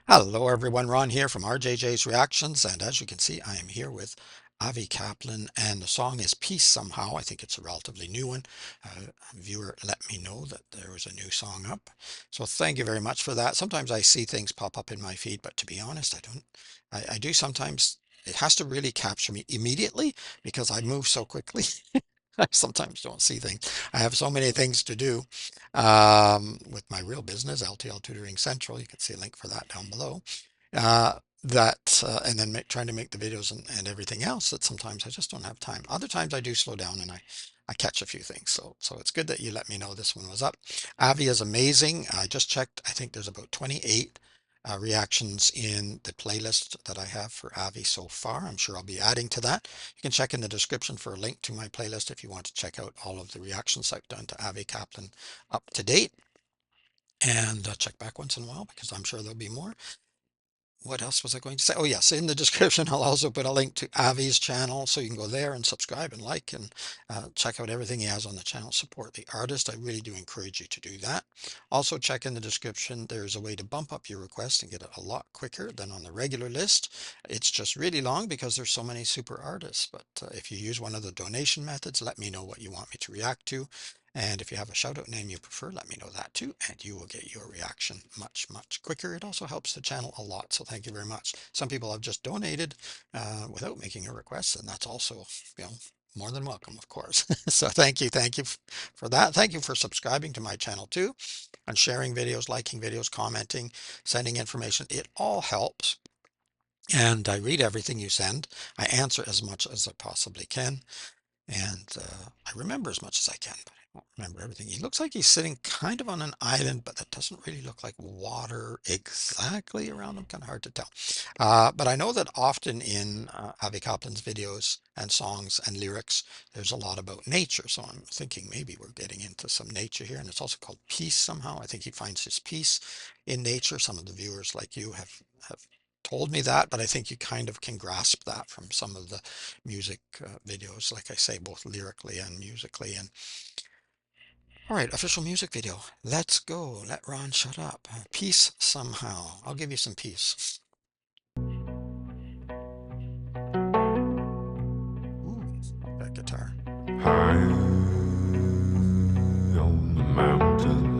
Hello everyone, Ron here from RJJ's Reactions, and as you can see, I am here with Avi Kaplan, and the song is Peace Somehow. I think it's a relatively new one. A viewer let me know that there was a new song up, so thank you very much for that. Sometimes I see things pop up in my feed, but to be honest, I don't. I do sometimes. It has to really capture me immediately because I move so quickly. I sometimes don't see things. I have so many things to do with my real business, LTL Tutoring Central. You can see a link for that down below. And then trying to make the videos and everything else that sometimes I just don't have time. Other times I do slow down and I catch a few things. So it's good that you let me know this one was up. Avi is amazing. I just checked. I think there's about 28 reactions in the playlist that I have for Avi so far. I'm sure I'll be adding to that. You can check in the description for a link to my playlist if you want to check out all of the reactions I've done to Avi Kaplan up to date. And check back once in a while because I'm sure there'll be more. What else was I going to say? Oh, yes, in the description, I'll also put a link to Avi's channel so you can go there and subscribe and like and check out everything he has on the channel. Support the artist. I really do encourage you to do that. Also, check in the description. There's a way to bump up your request and get it a lot quicker than on the regular list. It's just really long because there's so many super artists. But if you use one of the donation methods, let me know what you want me to react to. And if you have a shout out name you prefer, let me know that too, and you will get your reaction much, much quicker. It also helps the channel a lot, so thank you very much. Some people have just donated without making a request, and that's also, you know, more than welcome, of course. So thank you for that. Thank you for subscribing to my channel too, and sharing videos, liking videos, commenting, sending information. It all helps. And I read everything you send. I answer as much as I possibly can. And I remember as much as I can, but I don't remember everything. He looks like he's sitting kind of on an island, but that doesn't really look like water exactly around him. Kind of hard to tell. But I know that often in Avi Kaplan's videos and songs and lyrics, there's a lot about nature. So I'm thinking maybe we're getting into some nature here. And it's also called peace somehow. I think he finds his peace in nature. Some of the viewers like you have told me that, but I think you kind of can grasp that from some of the music videos, like I say, both lyrically and musically. And all right, official music video. Let's go. Let Ron shut up. Peace somehow. I'll give you some peace. Ooh, that guitar. High on the mountain,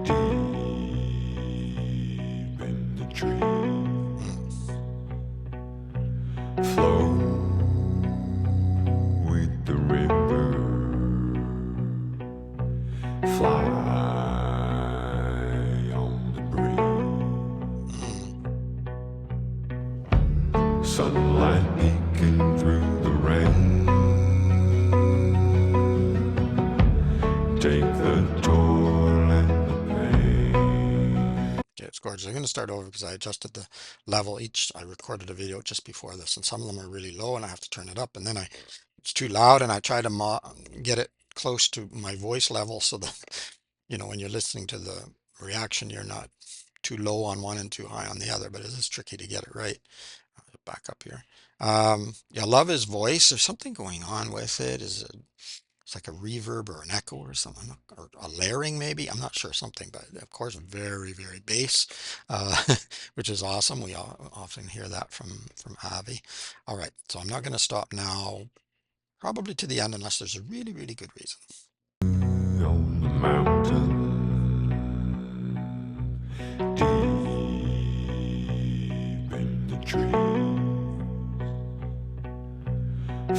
deep in the trees, flow with the river, fly on the breeze, sunlight peeking through the rain. Take the toil and the pain. Okay, it's gorgeous. I'm going to start over because I adjusted the level I recorded a video just before this, and some of them are really low and I have to turn it up, and then it's too loud and I try to get it close to my voice level so that, you know, when you're listening to the reaction, you're not too low on one and too high on the other, but it is tricky to get it right. Back up here. Yeah, love his voice. There's something going on with it. It's like a reverb or an echo or something, or a layering maybe. I'm not sure something, but of course, very, very bass, which is awesome. We often hear that from Avi. All right, so I'm not going to stop now, probably to the end, unless there's a really, really good reason. On the mountain, deep in the trees,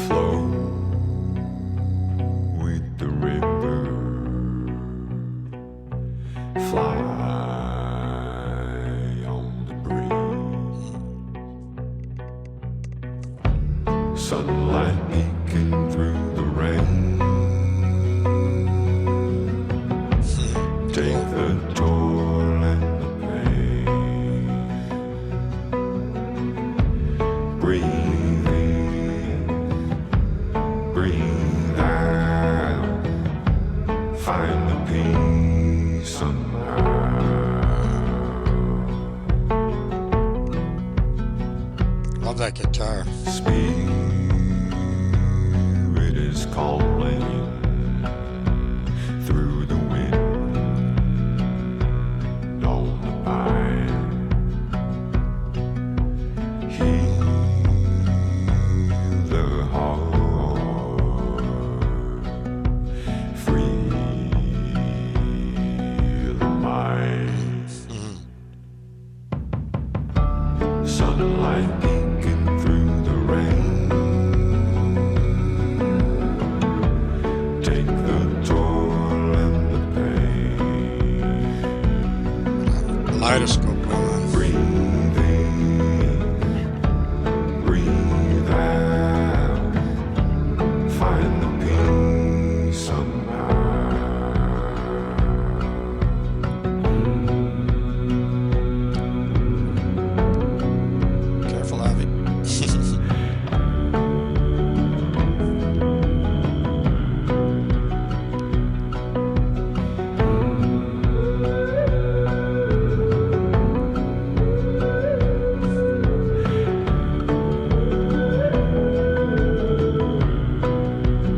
flow with the river, fly on the breeze, sunlight peeking through the rain. Take the toil and the pain. Breathe in, breathe out. Find the peace somehow. Love that guitar. Spirit is calling through the wind. Don't Sunlight peeking through the rain. Take the toil and the pain. Kaleidoscope going on. Breathe in, breathe out. Find the peace somehow. Careful, Avi. Mm,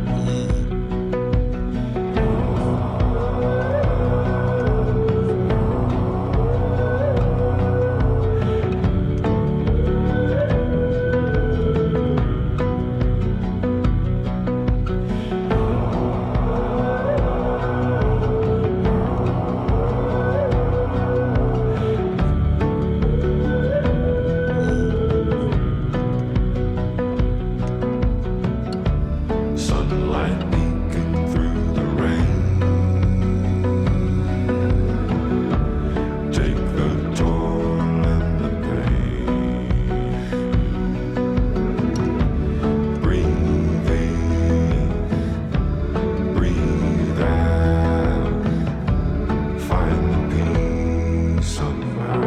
mm. Sunlight peeking through the rain. Take the toil and the pain. Breathe in, breathe out. Find the peace somehow.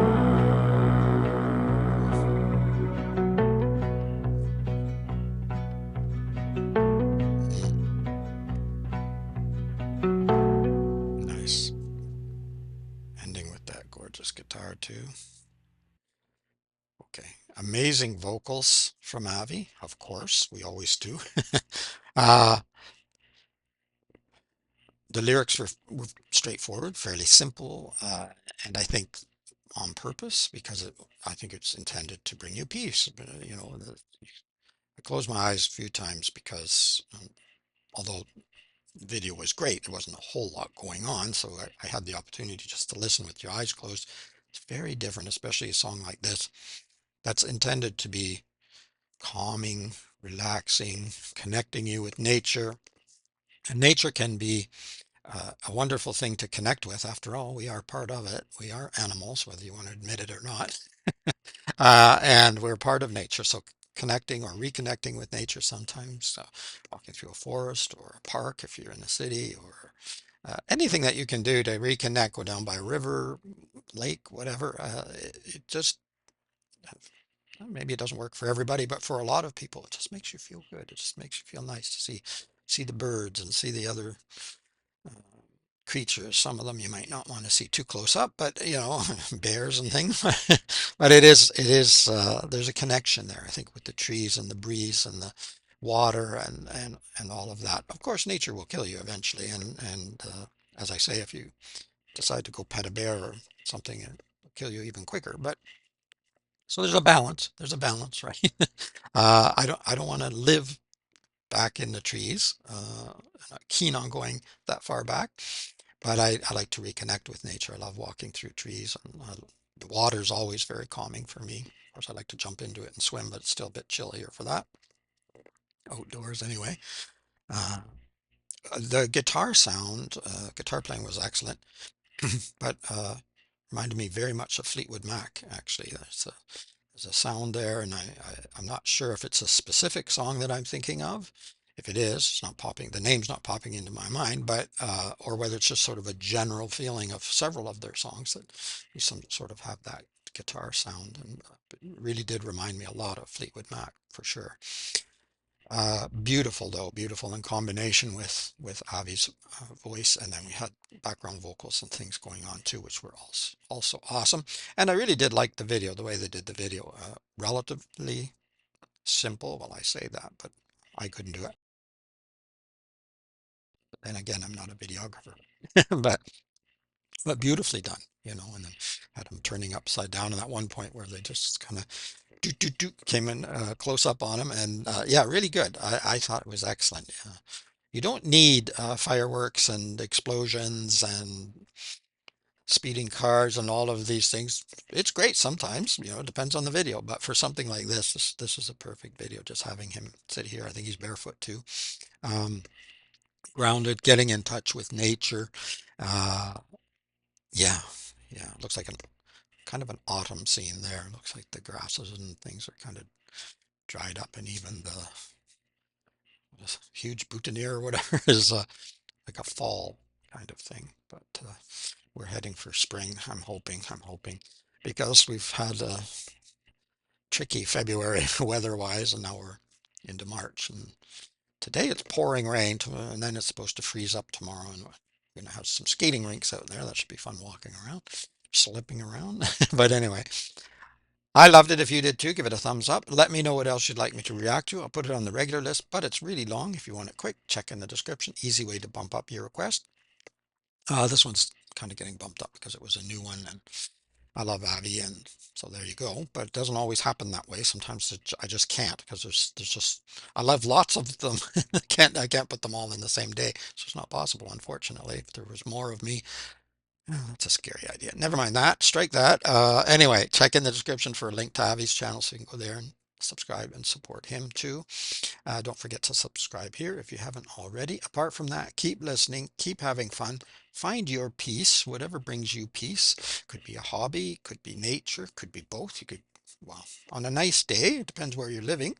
Nice. Ending with that gorgeous guitar too. Okay. Amazing vocals from Avi, of course. We always do. Uh, the lyrics were straightforward, fairly simple, and I think on purpose because I think it's intended to bring you peace. But, I closed my eyes a few times because although the video was great, there wasn't a whole lot going on, so I had the opportunity just to listen with your eyes closed. It's very different, especially a song like this that's intended to be calming, relaxing, connecting you with nature. And nature can be a wonderful thing to connect with. After all, we are part of it. We are animals, whether you want to admit it or not. And we're part of nature. So connecting or reconnecting with nature sometimes, walking through a forest or a park if you're in the city, or anything that you can do to reconnect, go down by a river, lake, whatever. It just maybe it doesn't work for everybody, but for a lot of people, it just makes you feel good. It just makes you feel nice to see the birds and see the other uh, creatures. Some of them you might not want to see too close up, but bears and things. But there's a connection there, I think, with the trees and the breeze and the water and all of that. Of course, nature will kill you eventually, and as I say, if you decide to go pet a bear or something, it'll kill you even quicker. But so there's a balance. There's a balance, right? I don't want to live back in the trees. I'm not keen on going that far back, but I like to reconnect with nature. I love walking through trees, and the water's always very calming for me. Of course, I like to jump into it and swim, but it's still a bit chillier for that. Outdoors anyway. Uh, the guitar sound, guitar playing was excellent, but reminded me very much of Fleetwood Mac, actually. There's a sound there, and I'm not sure if it's a specific song that I'm thinking of. If it is, it's not popping, the name's not popping into my mind, but or whether it's just sort of a general feeling of several of their songs that you some sort of have that guitar sound, and it really did remind me a lot of Fleetwood Mac for sure. Beautiful though, beautiful in combination with Avi's voice, and then we had background vocals and things going on too, which were also awesome. And I really did like the video, the way they did the video. Relatively simple. Well, I say that, but I couldn't do it. And again, I'm not a videographer, but beautifully done, and then had them turning upside down in that one point where they just kind of came in close up on him, and yeah, really good. I thought it was excellent. You don't need fireworks and explosions and speeding cars and all of these things. It's great sometimes, it depends on the video. But for something like this is a perfect video. Just having him sit here. I think he's barefoot too. Um, Grounded, getting in touch with nature. Uh, yeah, yeah. It looks like kind of an autumn scene there. It looks like the grasses and things are kind of dried up, and even this huge boutonniere or whatever is like a fall kind of thing. But we're heading for spring. I'm hoping, because we've had a tricky February weather-wise, and now we're into March. And today it's pouring rain, and then it's supposed to freeze up tomorrow, and we're going to have some skating rinks out there. That should be fun walking around, slipping around. But anyway, I loved it. If you did too, give it a thumbs up. Let me know what else you'd like me to react to. I'll put it on the regular list, but it's really long. If you want it quick, check in the description. Easy way to bump up your request. This one's kind of getting bumped up because it was a new one, and I love Avi, and so there you go. But it doesn't always happen that way. Sometimes I just can't, because there's just I love lots of them. I can't put them all in the same day. So it's not possible, unfortunately. If there was more of me, oh, that's a scary idea. Never mind that. Strike that. Anyway, check in the description for a link to Avi's channel so you can go there and subscribe and support him too. Don't forget to subscribe here if you haven't already. Apart from that, keep listening, keep having fun. Find your peace, whatever brings you peace. Could be a hobby, could be nature, could be both. You could, well, on a nice day, it depends where you're living.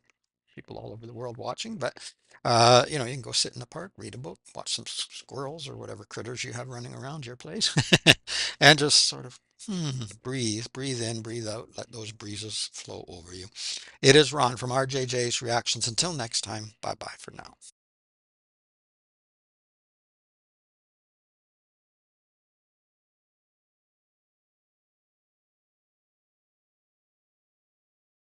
People all over the world watching, but you can go sit in the park, read a book, watch some squirrels or whatever critters you have running around your place, and just sort of breathe in, breathe out, let those breezes flow over you. It is Ron from RJJ's Reactions. Until next time, bye bye for now.